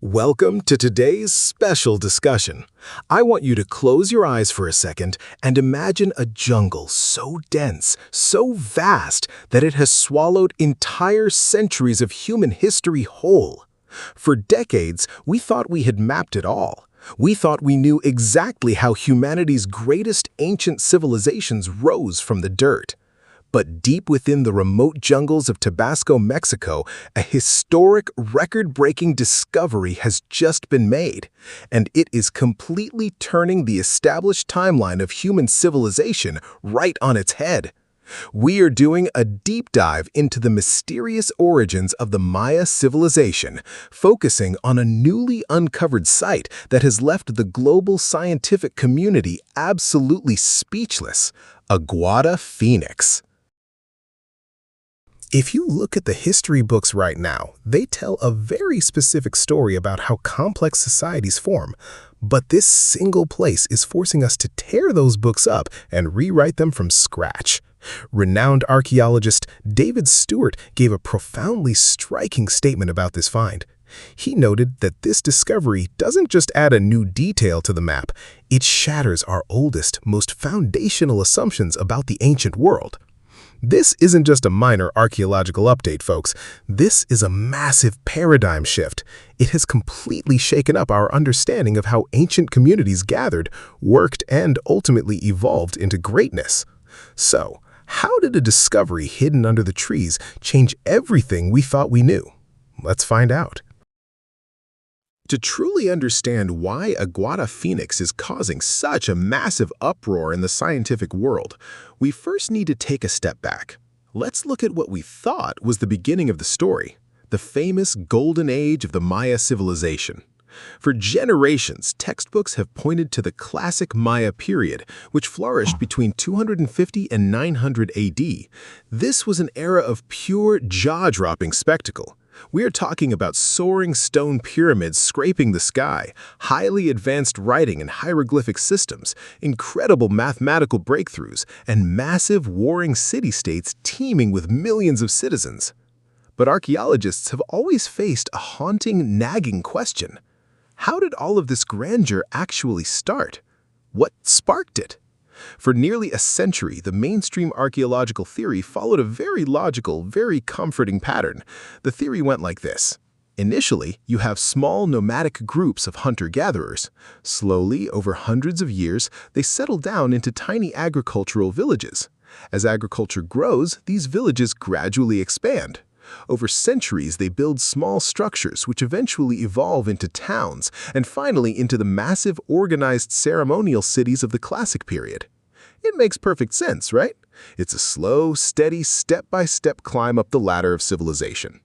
Welcome to today's special discussion. I want you to close your eyes for a second and imagine a jungle so dense, so vast, that it has swallowed entire centuries of human history whole. For decades, we thought we had mapped it all. We thought we knew exactly how humanity's greatest ancient civilizations rose from the dirt. But deep within the remote jungles of Tabasco, Mexico, a historic, record-breaking discovery has just been made, and it is completely turning the established timeline of human civilization right on its head. We are doing a deep dive into the mysterious origins of the Maya civilization, focusing on a newly uncovered site that has left the global scientific community absolutely speechless: Aguada Fénix. If you look at the history books right now, they tell a very specific story about how complex societies form, but this single place is forcing us to tear those books up and rewrite them from scratch. Renowned archaeologist David Stewart gave a profoundly striking statement about this find. He noted that this discovery doesn't just add a new detail to the map, it shatters our oldest, most foundational assumptions about the ancient world. This isn't just a minor archaeological update, folks. This is a massive paradigm shift. It has completely shaken up our understanding of how ancient communities gathered, worked, and ultimately evolved into greatness. So, how did a discovery hidden under the trees change everything we thought we knew? Let's find out. To truly understand why Aguada Fénix is causing such a massive uproar in the scientific world, we first need to take a step back. Let's look at what we thought was the beginning of the story, the famous golden age of the Maya civilization. For generations, textbooks have pointed to the classic Maya period, which flourished between 250 and 900 AD. This was an era of pure, jaw-dropping spectacle. We are talking about soaring stone pyramids scraping the sky, highly advanced writing and hieroglyphic systems, incredible mathematical breakthroughs, and massive warring city-states teeming with millions of citizens. But archaeologists have always faced a haunting, nagging question. How did all of this grandeur actually start? What sparked it? For nearly a century, the mainstream archaeological theory followed a very logical, very comforting pattern. The theory went like this. Initially, you have small nomadic groups of hunter-gatherers. Slowly, over hundreds of years, they settle down into tiny agricultural villages. As agriculture grows, these villages gradually expand. Over centuries, they build small structures which eventually evolve into towns and finally into the massive organized ceremonial cities of the classic period. It makes perfect sense, right? It's a slow, steady, step-by-step climb up the ladder of civilization.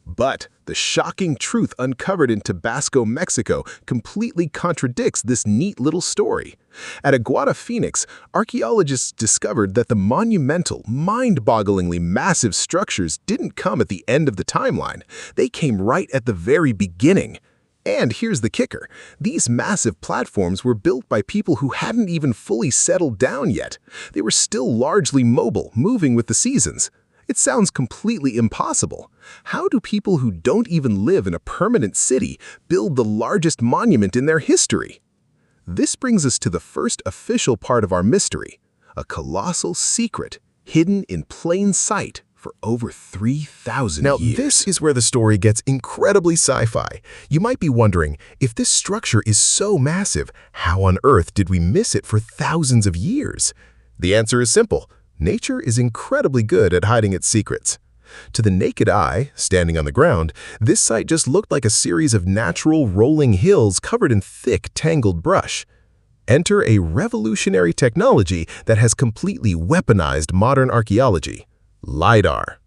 But the shocking truth uncovered in Tabasco, Mexico, completely contradicts this neat little story. At Aguada Fénix, archaeologists discovered that the monumental, mind-bogglingly massive structures didn't come at the end of the timeline. They came right at the very beginning. And here's the kicker. These massive platforms were built by people who hadn't even fully settled down yet. They were still largely mobile, moving with the seasons. It sounds completely impossible. How do people who don't even live in a permanent city build the largest monument in their history? This brings us to the first official part of our mystery, a colossal secret hidden in plain sight for over 3,000 years. Now, this is where the story gets incredibly sci-fi. You might be wondering, if this structure is so massive, how on earth did we miss it for thousands of years? The answer is simple. Nature is incredibly good at hiding its secrets. To the naked eye, standing on the ground, this site just looked like a series of natural rolling hills covered in thick, tangled brush. Enter a revolutionary technology that has completely weaponized modern archaeology: LiDAR.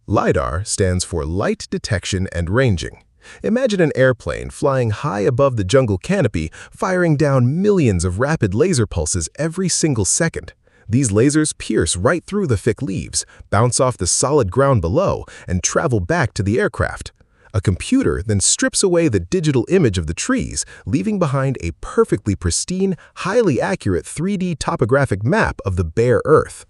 LiDAR stands for Light Detection and Ranging. Imagine an airplane flying high above the jungle canopy, firing down millions of rapid laser pulses every single second. These lasers pierce right through the thick leaves, bounce off the solid ground below, and travel back to the aircraft. A computer then strips away the digital image of the trees, leaving behind a perfectly pristine, highly accurate 3D topographic map of the bare Earth.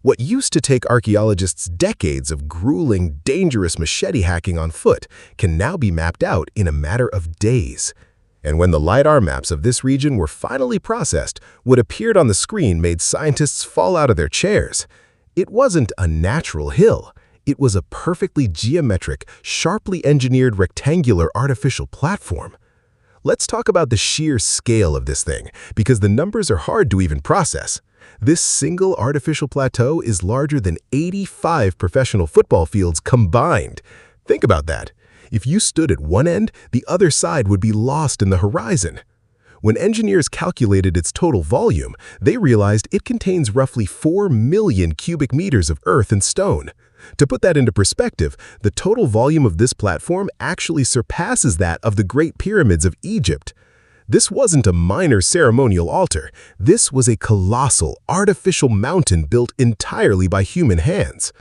What used to take archaeologists decades of grueling, dangerous machete hacking on foot can now be mapped out in a matter of days. And when the LiDAR maps of this region were finally processed, what appeared on the screen made scientists fall out of their chairs. It wasn't a natural hill. It was a perfectly geometric, sharply engineered rectangular artificial platform. Let's talk about the sheer scale of this thing, because the numbers are hard to even process. This single artificial plateau is larger than 85 professional football fields combined. Think about that. If you stood at one end, the other side would be lost in the horizon. When engineers calculated its total volume, they realized it contains roughly 4 million cubic meters of earth and stone. To put that into perspective, the total volume of this platform actually surpasses that of the Great Pyramids of Egypt. This wasn't a minor ceremonial altar. This was a colossal, artificial mountain built entirely by human hands.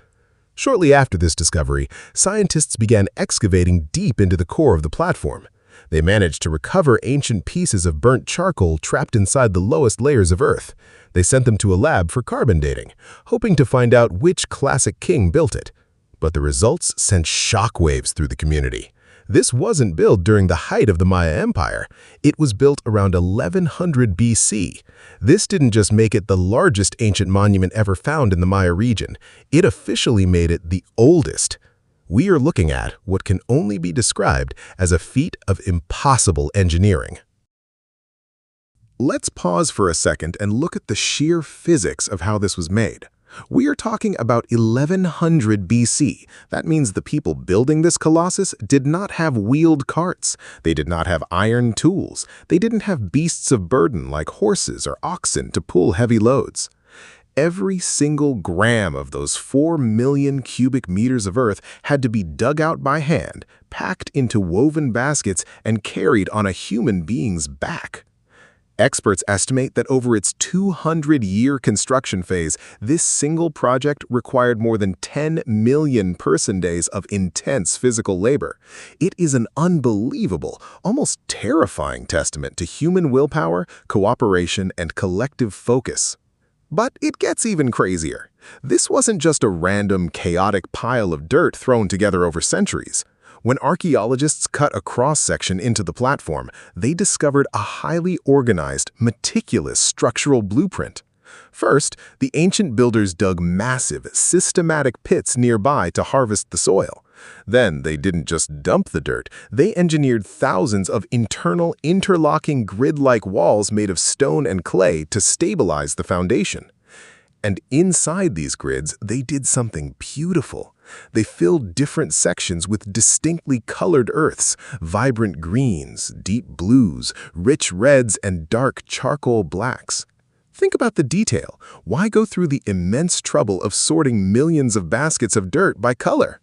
Shortly after this discovery, scientists began excavating deep into the core of the platform. They managed to recover ancient pieces of burnt charcoal trapped inside the lowest layers of earth. They sent them to a lab for carbon dating, hoping to find out which classic king built it. But the results sent shockwaves through the community. This wasn't built during the height of the Maya Empire. It was built around 1100 BC. This didn't just make it the largest ancient monument ever found in the Maya region. It officially made it the oldest. We are looking at what can only be described as a feat of impossible engineering. Let's pause for a second and look at the sheer physics of how this was made. We are talking about 1100 BC. That means the people building this Colossus did not have wheeled carts. They did not have iron tools. They didn't have beasts of burden like horses or oxen to pull heavy loads. Every single gram of those 4 million cubic meters of earth had to be dug out by hand, packed into woven baskets, and carried on a human being's back. Experts estimate that over its 200-year construction phase, this single project required more than 10 million person-days of intense physical labor. It is an unbelievable, almost terrifying testament to human willpower, cooperation, and collective focus. But it gets even crazier. This wasn't just a random, chaotic pile of dirt thrown together over centuries. When archaeologists cut a cross-section into the platform, they discovered a highly organized, meticulous structural blueprint. First, the ancient builders dug massive, systematic pits nearby to harvest the soil. Then they didn't just dump the dirt, they engineered thousands of internal, interlocking grid-like walls made of stone and clay to stabilize the foundation. And inside these grids, they did something beautiful. They filled different sections with distinctly colored earths, vibrant greens, deep blues, rich reds, and dark charcoal blacks. Think about the detail. Why go through the immense trouble of sorting millions of baskets of dirt by color?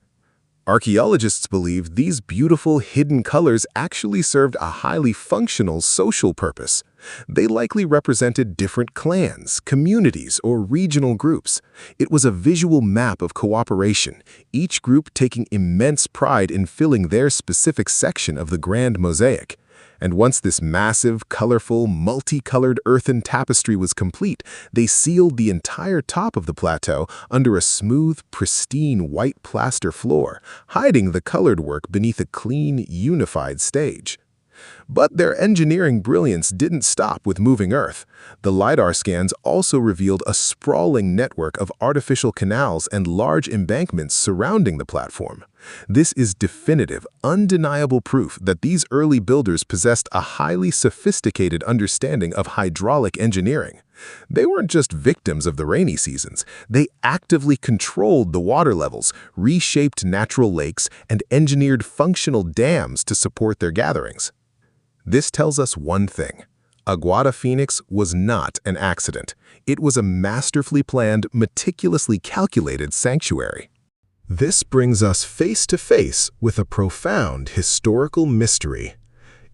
Archaeologists believe these beautiful hidden colors actually served a highly functional social purpose. They likely represented different clans, communities, or regional groups. It was a visual map of cooperation, each group taking immense pride in filling their specific section of the grand mosaic. And once this massive, colorful, multicolored earthen tapestry was complete, they sealed the entire top of the plateau under a smooth, pristine white plaster floor, hiding the colored work beneath a clean, unified stage. But their engineering brilliance didn't stop with moving earth. The LiDAR scans also revealed a sprawling network of artificial canals and large embankments surrounding the platform. This is definitive, undeniable proof that these early builders possessed a highly sophisticated understanding of hydraulic engineering. They weren't just victims of the rainy seasons. They actively controlled the water levels, reshaped natural lakes, and engineered functional dams to support their gatherings. This tells us one thing. Aguada Fénix was not an accident. It was a masterfully planned, meticulously calculated sanctuary. This brings us face to face with a profound historical mystery.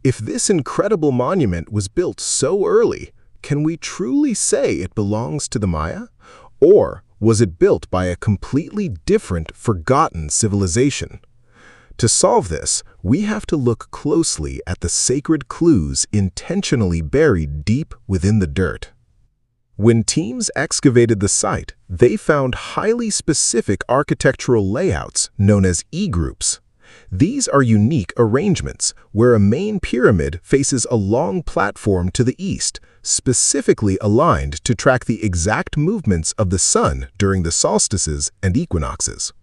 If this incredible monument was built so early, can we truly say it belongs to the Maya? Or was it built by a completely different, forgotten civilization? To solve this, we have to look closely at the sacred clues intentionally buried deep within the dirt. When teams excavated the site, they found highly specific architectural layouts known as E-groups. These are unique arrangements where a main pyramid faces a long platform to the east, specifically aligned to track the exact movements of the sun during the solstices and equinoxes.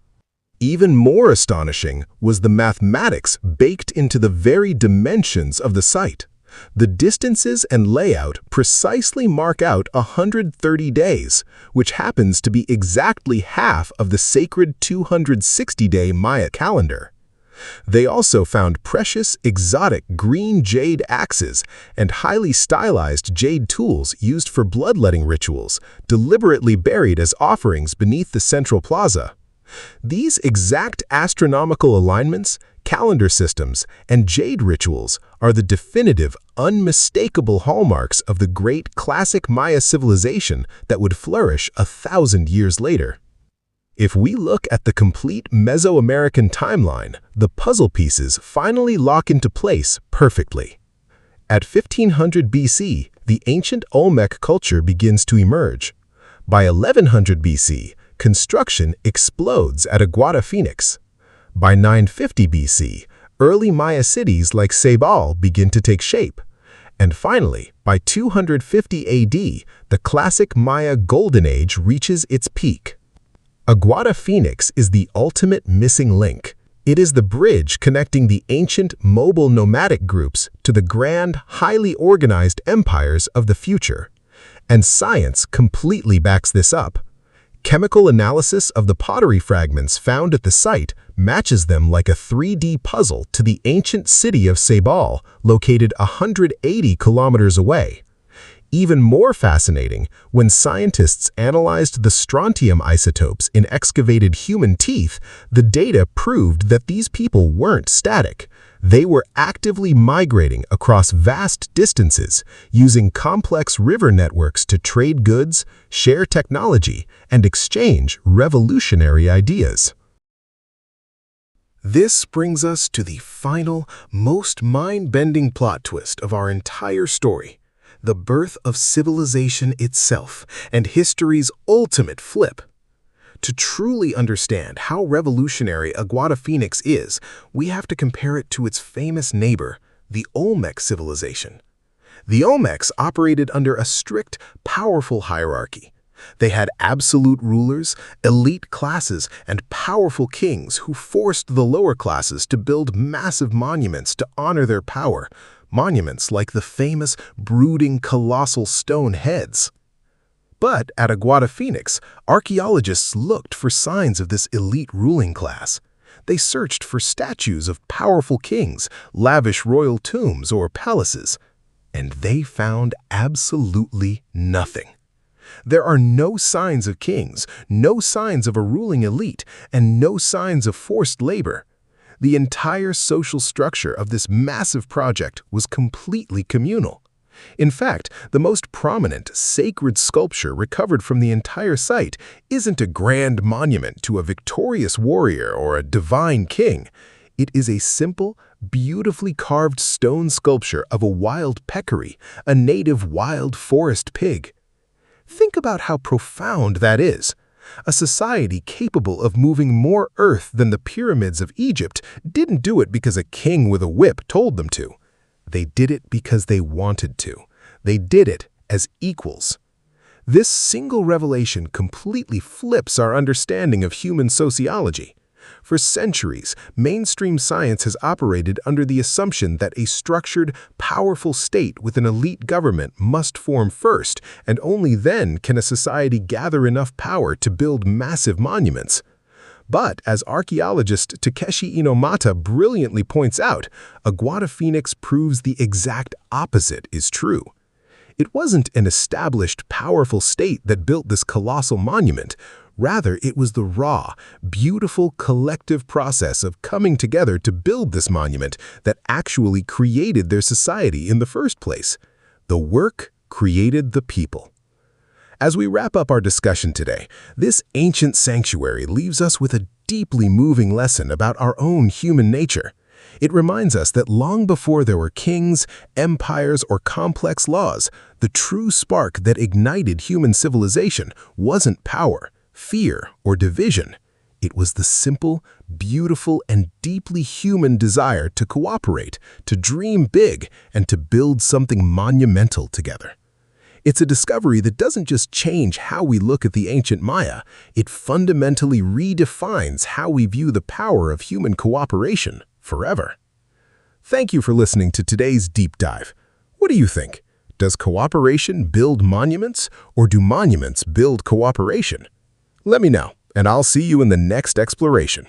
Even more astonishing was the mathematics baked into the very dimensions of the site. The distances and layout precisely mark out 130 days, which happens to be exactly half of the sacred 260-day Maya calendar. They also found precious, exotic green jade axes and highly stylized jade tools used for bloodletting rituals, deliberately buried as offerings beneath the central plaza. These exact astronomical alignments, calendar systems, and jade rituals are the definitive, unmistakable hallmarks of the great classic Maya civilization that would flourish 1,000 years later. If we look at the complete Mesoamerican timeline, the puzzle pieces finally lock into place perfectly. At 1500 BC, the ancient Olmec culture begins to emerge. By 1100 BC, construction explodes at Aguada Fénix. By 950 BC, early Maya cities like Ceibal begin to take shape. And finally, by 250 AD, the classic Maya Golden Age reaches its peak. Aguada Fénix is the ultimate missing link. It is the bridge connecting the ancient mobile nomadic groups to the grand, highly organized empires of the future. And science completely backs this up. Chemical analysis of the pottery fragments found at the site matches them like a 3D puzzle to the ancient city of Ceibal, located 180 kilometers away. Even more fascinating, when scientists analyzed the strontium isotopes in excavated human teeth, the data proved that these people weren't static. They were actively migrating across vast distances, using complex river networks to trade goods, share technology, and exchange revolutionary ideas. This brings us to the final, most mind-bending plot twist of our entire story. The birth of civilization itself and history's ultimate flip. To truly understand how revolutionary Aguada Fénix is, we have to compare it to its famous neighbor, the Olmec civilization. The Olmecs operated under a strict, powerful hierarchy. They had absolute rulers, elite classes, and powerful kings who forced the lower classes to build massive monuments to honor their power. Monuments like the famous, brooding, colossal stone heads. But at Aguada Fénix, archaeologists looked for signs of this elite ruling class. They searched for statues of powerful kings, lavish royal tombs, or palaces. And they found absolutely nothing. There are no signs of kings, no signs of a ruling elite, and no signs of forced labor. The entire social structure of this massive project was completely communal. In fact, the most prominent, sacred sculpture recovered from the entire site isn't a grand monument to a victorious warrior or a divine king. It is a simple, beautifully carved stone sculpture of a wild peccary, a native wild forest pig. Think about how profound that is. A society capable of moving more earth than the pyramids of Egypt didn't do it because a king with a whip told them to. They did it because they wanted to. They did it as equals. This single revelation completely flips our understanding of human sociology. For centuries, mainstream science has operated under the assumption that a structured, powerful state with an elite government must form first, and only then can a society gather enough power to build massive monuments. But, as archaeologist Takeshi Inomata brilliantly points out, Aguada Fénix proves the exact opposite is true. It wasn't an established, powerful state that built this colossal monument. Rather, it was the raw, beautiful collective process of coming together to build this monument that actually created their society in the first place. The work created the people. As we wrap up our discussion today, this ancient sanctuary leaves us with a deeply moving lesson about our own human nature. It reminds us that long before there were kings, empires, or complex laws, the true spark that ignited human civilization wasn't power, fear, or division. It was the simple, beautiful, and deeply human desire to cooperate, to dream big, and to build something monumental together. It's a discovery that doesn't just change how we look at the ancient Maya, it fundamentally redefines how we view the power of human cooperation forever. Thank you for listening to today's deep dive. What do you think? Does cooperation build monuments, or do monuments build cooperation? Let me know, and I'll see you in the next exploration.